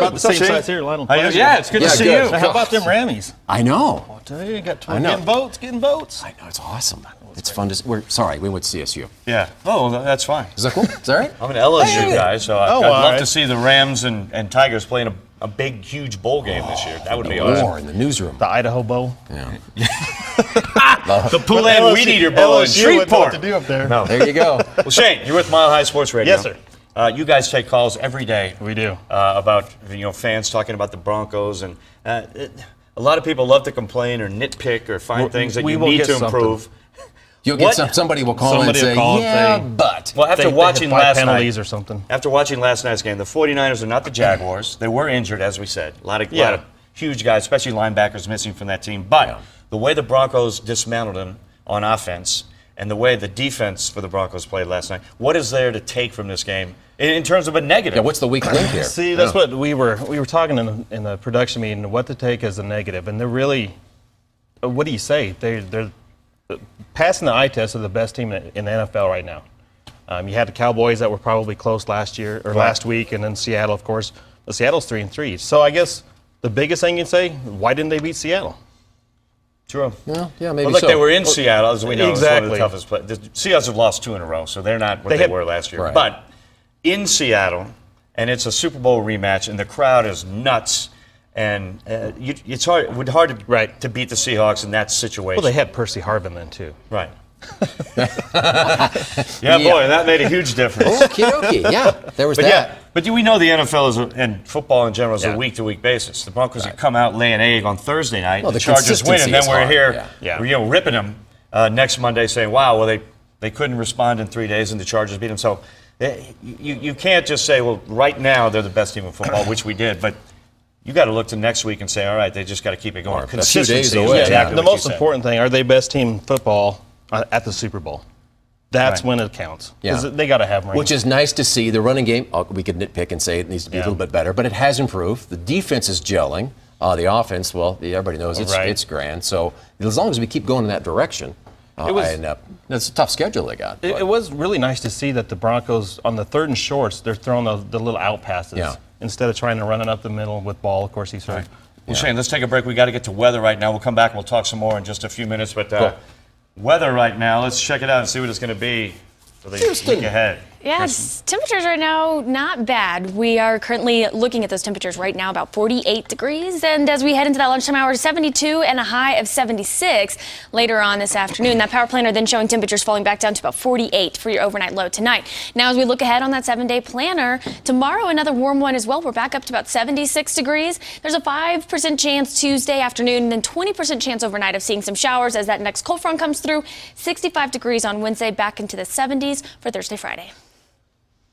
about the same size here, Lionel. Yeah, it's good to see you. How about them Rammies? I know. I'll tell you, getting votes. I know, it's awesome. It's fun to. We went to CSU. Yeah. Oh, that's fine. Is that cool? Is that right? I'm an LSU guy, so I'd love right. to see the Rams and Tigers playing a big, huge bowl game this year. That would be awesome. War in the newsroom. The Idaho Bowl. Yeah. The Poulan Weed Eater Bowl in Shreveport. to do up there. No. There you go. Well, Shayne, you're with Mile High Sports Radio. Yes, sir. You guys take calls every day. We do. About fans talking about the Broncos, and a lot of people love to complain or nitpick or find things that you need to improve. You'll get somebody will call and say, but. Well, after watching last night, penalties or something. After watching last night's game, the 49ers are not the Jaguars. They were injured, as we said. A lot of huge guys, especially linebackers, missing from that team. But the way the Broncos dismantled them on offense and the way the defense for the Broncos played last night, what is there to take from this game in terms of a negative? Yeah, what's the weak link here? See, that's what we were talking in the production meeting, what to take as a negative. And they're really, what do you say? They're passing the eye test of the best team in the NFL right now. You had the Cowboys that were probably close last week, and then Seattle, of course. But Seattle's 3-3. So I guess the biggest thing you'd say, why didn't they beat Seattle? True. Well, yeah, maybe well, look, so. they were in Seattle, as we know. Exactly. It's one of the toughest plays. The Seahawks have lost 2 in a row, so they're not what they were last year. Right. But in Seattle, and it's a Super Bowl rematch, and the crowd is nuts, and it's hard to beat the Seahawks in that situation. Well, they had Percy Harvin then, too. Right. Boy, that made a huge difference. Okay, yeah, there was that. But we know the NFL and football in general is a week-to-week basis. The Broncos have come out, lay an egg on Thursday night, the Chargers win, and then we're here ripping them next Monday saying, wow, well, they couldn't respond in 3 days, and the Chargers beat them. So you can't just say, well, right now they're the best team in football, which we did, but you got to look to next week and say, all right, they just got to keep it going. Consistency is exactly the most important thing, are they best team in football at the Super Bowl? That's when it counts. Yeah. They got to have rings. Which is nice to see. The running game, we could nitpick and say it needs to be a little bit better, but it has improved. The defense is gelling. The offense, well, everybody knows it's grand. So as long as we keep going in that direction, it's a tough schedule they got. It was really nice to see that the Broncos, on the 3rd and shorts, they're throwing the little out passes instead of trying to run it up the middle with ball. Of course, he's hurt. Well, Shayne, let's take a break. We got to get to weather right now. We'll come back and we'll talk some more in just a few minutes. But weather right now, let's check it out and see what it's going to be for the week ahead. Yeah, temperatures right now, not bad. We are currently looking at those temperatures right now, about 48 degrees. And as we head into that lunchtime hour, 72 and a high of 76 later on this afternoon. That power planner then showing temperatures falling back down to about 48 for your overnight low tonight. Now, as we look ahead on that 7-day planner, tomorrow another warm one as well. We're back up to about 76 degrees. There's a 5% chance Tuesday afternoon, and then 20% chance overnight of seeing some showers as that next cold front comes through. 65 degrees on Wednesday, back into the 70s for Thursday, Friday.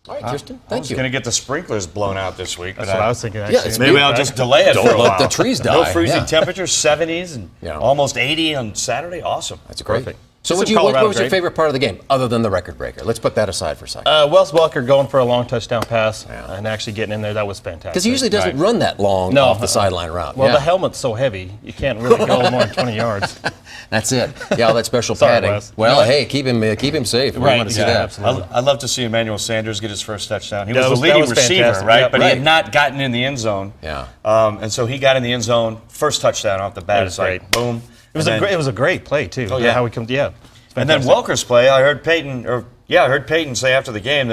All right, Kirsten, thank you. I was going to get the sprinklers blown out this week. That's what I was thinking, actually. Maybe I'll just delay it for a while. Don't let the trees die. No freezing temperatures, 70s, and almost 80 on Saturday. Awesome. That's great. Perfect. So what was your favorite part of the game, other than the record breaker? Let's put that aside for a second. Wes Welker going for a long touchdown pass and actually getting in there, that was fantastic. Because he usually doesn't run that long off the sideline route. Well, the helmet's so heavy, you can't really go more than 20 yards. That's it. Yeah, all that special padding. Wes. Well, hey, keep him safe. We want to see that. Absolutely. I'd love to see Emmanuel Sanders get his first touchdown. He was the leading receiver, right? But he had not gotten in the end zone. Yeah. And so he got in the end zone, first touchdown off the bat. It's like, boom. It was a great play, too. Oh, yeah. How he comes, And then Welker's play, I heard Peyton say after the game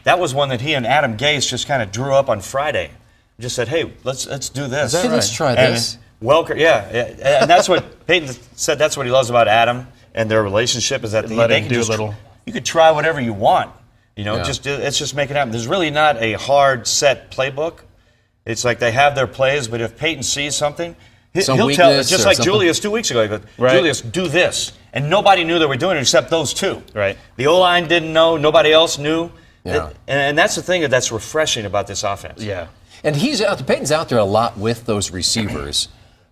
that was one that he and Adam Gase just kind of drew up on Friday. Just said, hey, let's do this. Let's try this. Welker, and that's what Peyton said. That's what he loves about Adam and their relationship is that they can do a little. You could try whatever you want, it's just make it happen. There's really not a hard set playbook. It's like they have their plays, but if Peyton sees something, he'll tell. It's just like Julius 2 weeks ago. He goes, Julius, do this, and nobody knew they were doing it except those two. Right. The O-line didn't know. Nobody else knew. Yeah. And that's the thing that's refreshing about this offense. Yeah. And Peyton's out there a lot with those receivers.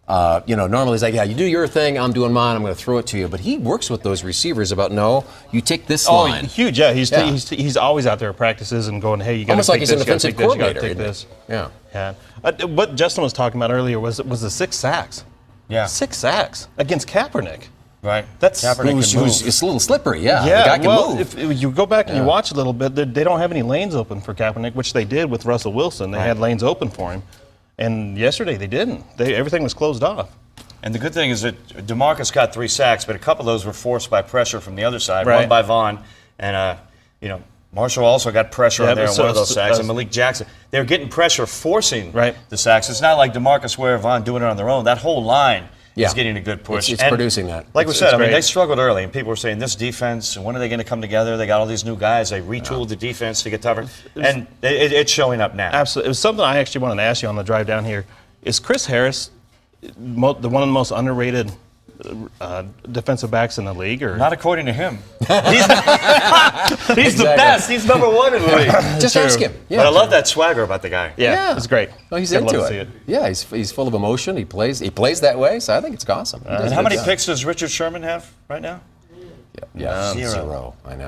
Normally he's like, you do your thing, I'm doing mine, I'm going to throw it to you. But he works with those receivers about, no, you take this line. Huge, yeah. He's always out there at practices and going, hey, you got to take this, almost like he's an offensive coordinator, take this. Yeah. What Justin was talking about earlier was the 6 sacks. Yeah. 6 sacks against Kaepernick. Right. It's a little slippery, the guy can move. If you go back and you watch a little bit, they don't have any lanes open for Kaepernick, which they did with Russell Wilson. They had lanes open for him. And yesterday they didn't. Everything was closed off. And the good thing is that DeMarcus got 3 sacks, but a couple of those were forced by pressure from the other side. Right. One by Vaughn, and Marshall also got pressure on there on one of those sacks, and Malik Jackson. They were getting pressure, forcing the sacks. It's not like DeMarcus Ware, Vaughn doing it on their own. That whole line is getting a good push. It's producing that. Like we said, they struggled early, and people were saying this defense, and when are they going to come together? They got all these new guys. They retooled the defense to get tougher, and it's showing up now. Absolutely. It was something I actually wanted to ask you on the drive down one Harris one of the most underrated defensive backs in the league? Or? Not according to him. He's the best. He's number 1 in the league. Just ask him. Yeah, but I love that swagger about the guy. Yeah. It's great. Well, he's into it. Yeah, he's full of emotion. He plays that way, so I think it's awesome. And how many picks does Richard Sherman have right now? Yeah, 0. I know.